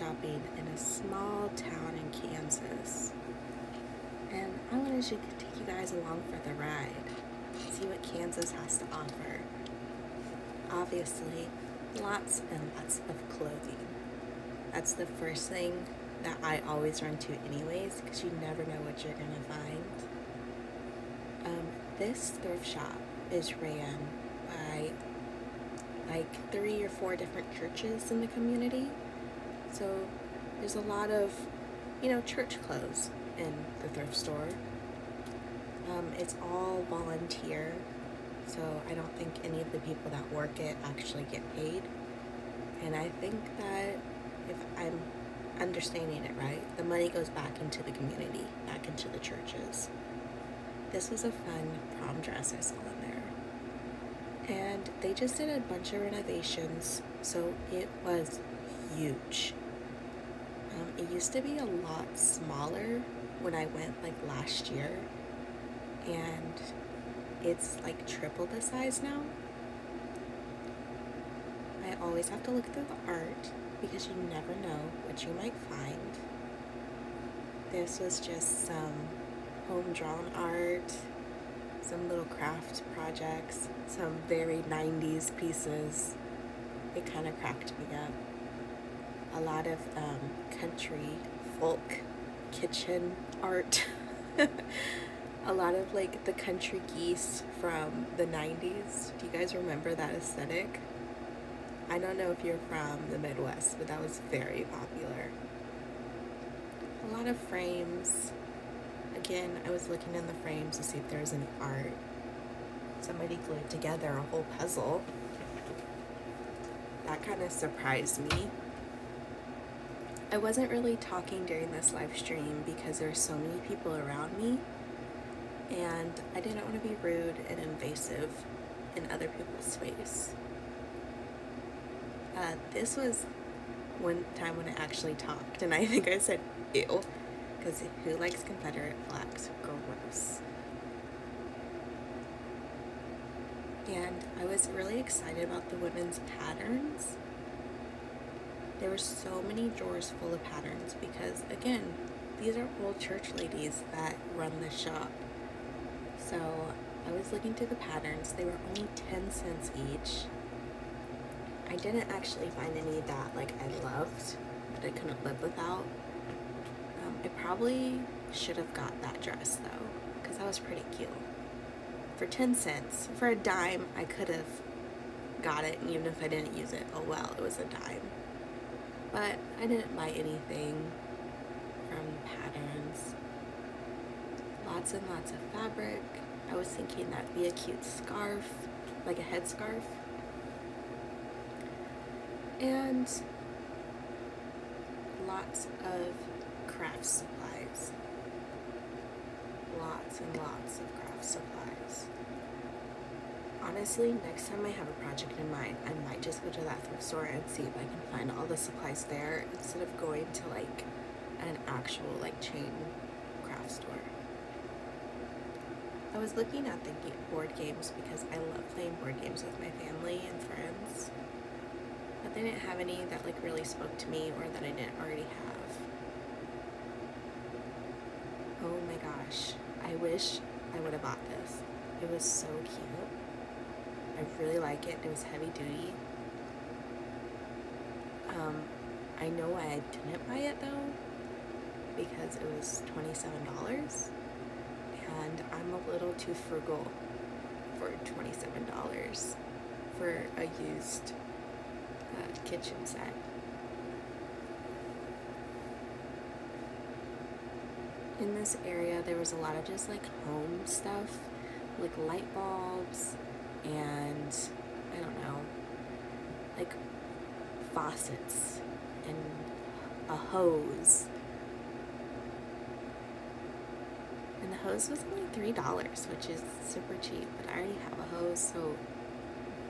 shopping in a small town in Kansas. And I wanted to take you guys along for the ride, see what Kansas has to offer. Obviously, lots and lots of clothing. That's the first thing that I always run to anyways, because you never know what you're going to find. This thrift shop is ran by like 3 or 4 different churches in the community. So there's a lot of, church clothes in the thrift store. It's all volunteer, so I don't think any of the people that work it actually get paid. And I think that if I'm understanding it right, the money goes back into the community, back into the churches. This was a fun prom dress I saw in there. And they just did a bunch of renovations, so it was huge. It used to be a lot smaller when I went like last year, and it's like triple the size now. I always have to look through the art because you never know what you might find. This was just some home drawn art, some little craft projects, some very 90s pieces. It kind of cracked me up. A lot of country folk kitchen art. A lot of like the country geese from the 90s. Do you guys remember that aesthetic? I don't know if you're from the Midwest, but that was very popular. A lot of frames. Again, I was looking in the frames to see if there was any art. Somebody glued together a whole puzzle. That kind of surprised me. I wasn't really talking during this live stream because there were so many people around me, and I didn't want to be rude and invasive in other people's space. This was one time when I actually talked, and I think I said ew, because who likes Confederate flags? Gross. And I was really excited about the women's patterns. There were so many drawers full of patterns because, again, these are old church ladies that run the shop. So I was looking through the patterns. They were only 10 cents each. I didn't actually find any that I loved, that I couldn't live without. I probably should have got that dress though, because that was pretty cute. For 10 cents, for a dime, I could have got it, and even if I didn't use it, oh well, it was a dime. But I didn't buy anything from the patterns. Lots and lots of fabric. I was thinking that'd be a cute scarf, like a headscarf. And lots of craft supplies. Lots and lots of craft supplies. Honestly, next time I have a project in mind, I might just go to that thrift store and see if I can find all the supplies there instead of going to an actual chain craft store. I was looking at the board games because I love playing board games with my family and friends, but they didn't have any that really spoke to me or that I didn't already have. Oh my gosh, I wish I would have bought this. It was so cute. I really like it. It was heavy duty. I know why I didn't buy it though, because it was $27, and I'm a little too frugal for $27 for a used kitchen set. In this area, there was a lot of just home stuff, like light bulbs, and I don't know, faucets and a hose. And the hose was only $3, which is super cheap, but I already have a hose, so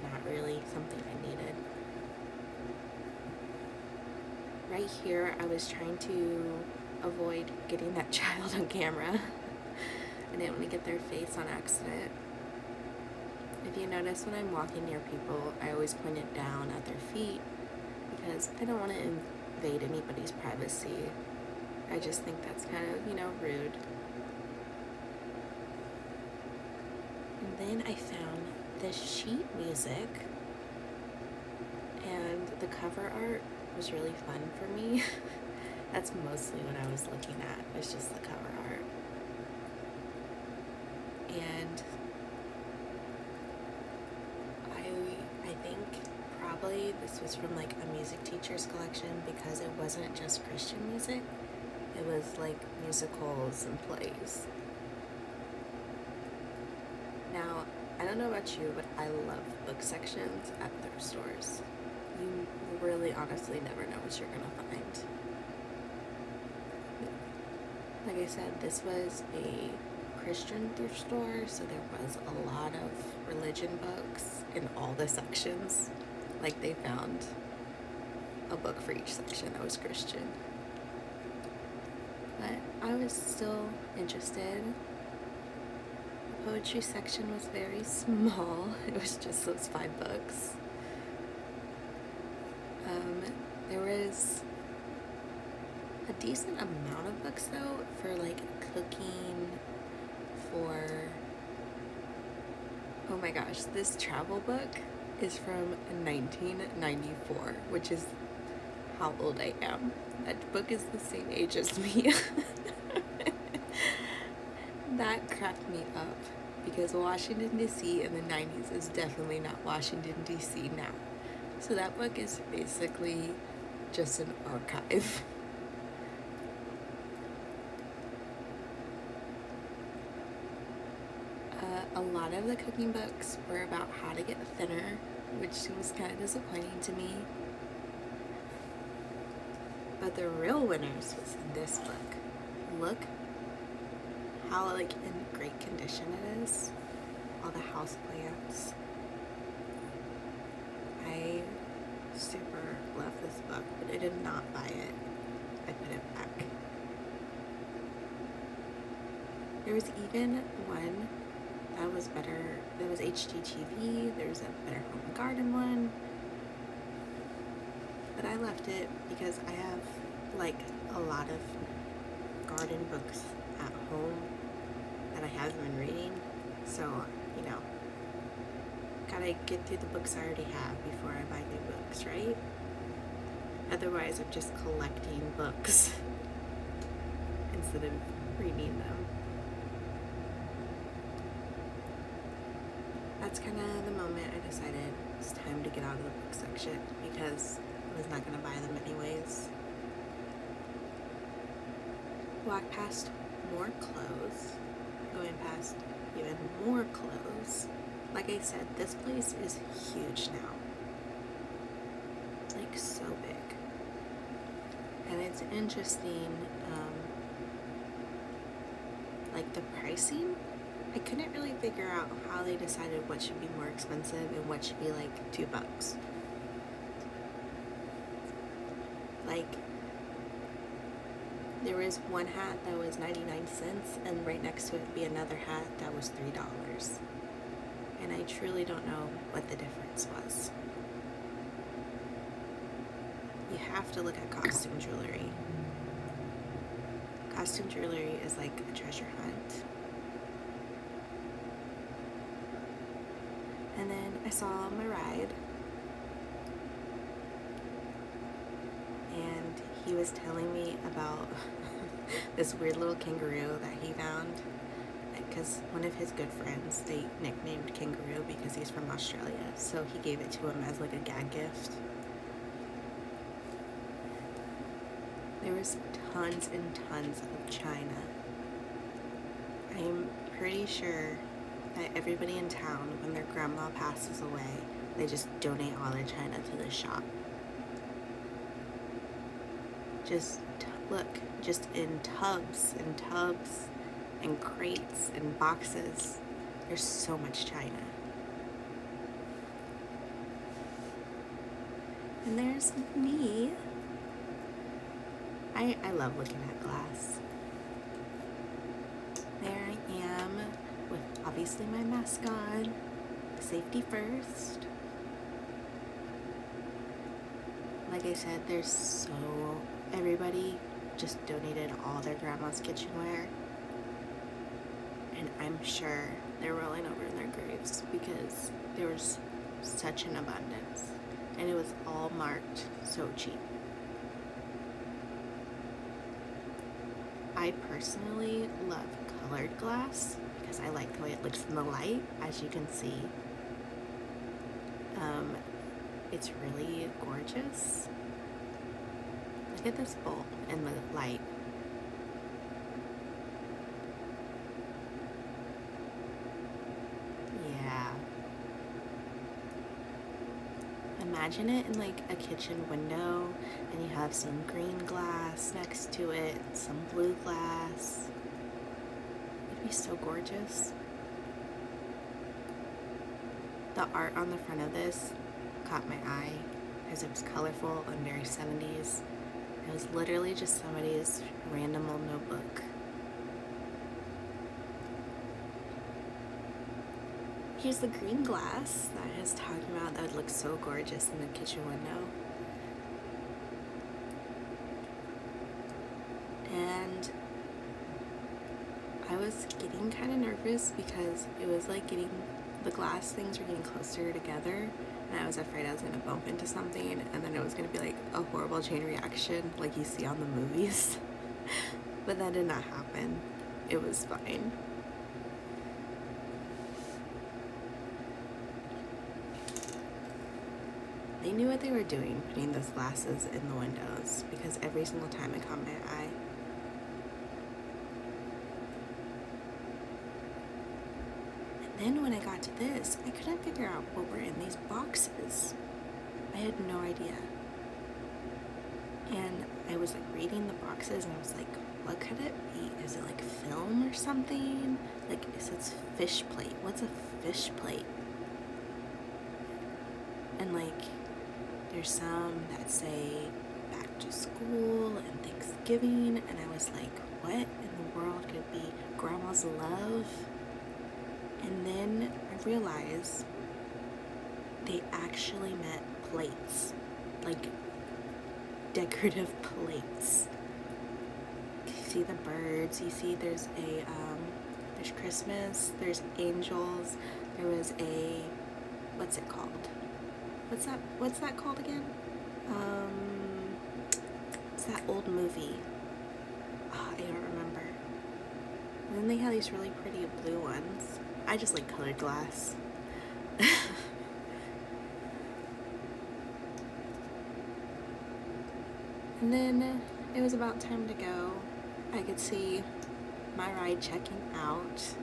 not really something I needed. Right here, I was trying to avoid getting that child on camera. I didn't want to get their face on accident. If you notice, when I'm walking near people, I always point it down at their feet because I don't want to invade anybody's privacy. I just think that's kind of, rude. And then I found this sheet music, and the cover art was really fun for me. That's mostly what I was looking at, was just the cover art. And I think probably this was from like a music teacher's collection, because it wasn't just Christian music. It was like musicals and plays. Now, I don't know about you, but I love book sections at thrift stores. You really honestly never know what you're gonna find. Like I said, this was a Christian thrift store, so there was a lot of religion books in all the sections. Like, they found a book for each section that was Christian. But I was still interested. The poetry section was very small. It was just those 5 books. There was a decent amount of books though for like cooking, for, oh my gosh, this travel book is from 1994, which is how old I am. That book is the same age as me. That cracked me up, because Washington, D.C. in the 90s is definitely not Washington, D.C. now. So that book is basically just an archive. A lot of the cooking books were about how to get thinner, which was kind of disappointing to me. But the real winners was in this book. Look how like in great condition it is. All the house plants. I super love this book, but I did not buy it. I put it back. There was even one that was better. There was HGTV. There's a Better Home and Garden one. But I left it because I have like a lot of garden books at home that I haven't been reading. So, gotta get through the books I already have before I buy new books, right? Otherwise, I'm just collecting books instead of reading them. That's kind of the moment I decided it's time to get out of the book section, because I was not going to buy them anyways. Walk past more clothes, going past even more clothes. Like I said, this place is huge now. Like, so big. And it's interesting, like the pricing. I couldn't really figure out how they decided what should be more expensive and what should be like $2. Like, there was one hat that was 99 cents, and right next to it would be another hat that was $3. And I truly don't know what the difference was. You have to look at costume jewelry. Costume jewelry is like a treasure hunt. And then I saw my ride, and he was telling me about this weird little kangaroo that he found, because one of his good friends, they nicknamed Kangaroo because he's from Australia, so he gave it to him as like a gag gift. There was tons and tons of china. I'm pretty sure that everybody in town, when their grandma passes away, they just donate all their china to the shop. Just look, just in tubs and tubs and crates and boxes. There's so much china. And there's me. I love looking at glass. There I am with obviously my mask on. Safety first. Like I said, there's so everybody just donated all their grandma's kitchenware. And I'm sure they're rolling over in their graves because there was such an abundance. And it was all marked so cheap. I personally love colored glass because I like the way it looks in the light, as you can see. It's really gorgeous. Look at this bowl in the light. Yeah. Imagine it in like a kitchen window, and you have some green glass next to it, some blue glass. It'd be so gorgeous. The art on the front of this caught my eye because it was colorful and very 70s. It was literally just somebody's random old notebook. Here's the green glass that I was talking about that would look so gorgeous in the kitchen window. And I was getting kind of nervous because it was like the glass things were getting closer together, and I was afraid I was going to bump into something, and then it was going to be like a horrible chain reaction like you see on the movies. But that did not happen. It was fine. They knew what they were doing putting those glasses in the windows because every single time it caught my eye. And then when I got to this, I couldn't figure out what were in these boxes. I had no idea. And I was like reading the boxes and I was like, what could it be? Is it like film or something? Like it says fish plate. What's a fish plate? And like there's some that say back to school and Thanksgiving, and I was like, what in the world could be grandma's love? And then I realized they actually meant plates, like decorative plates. You see the birds, you see there's Christmas, there's angels, there was a, what's it called? What's that called again? It's that old movie. Oh, I don't remember. And then they have these really pretty blue ones. I just like colored glass. And then it was about time to go. I could see my ride checking out.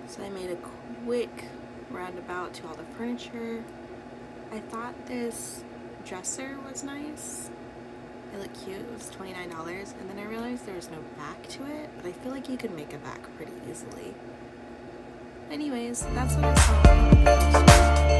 So I made a quick roundabout to all the furniture. I thought this dresser was nice. It looked cute. It was $29. And then I realized there was no back to it, but I feel like you could make a back pretty easily. Anyways, that's what I saw.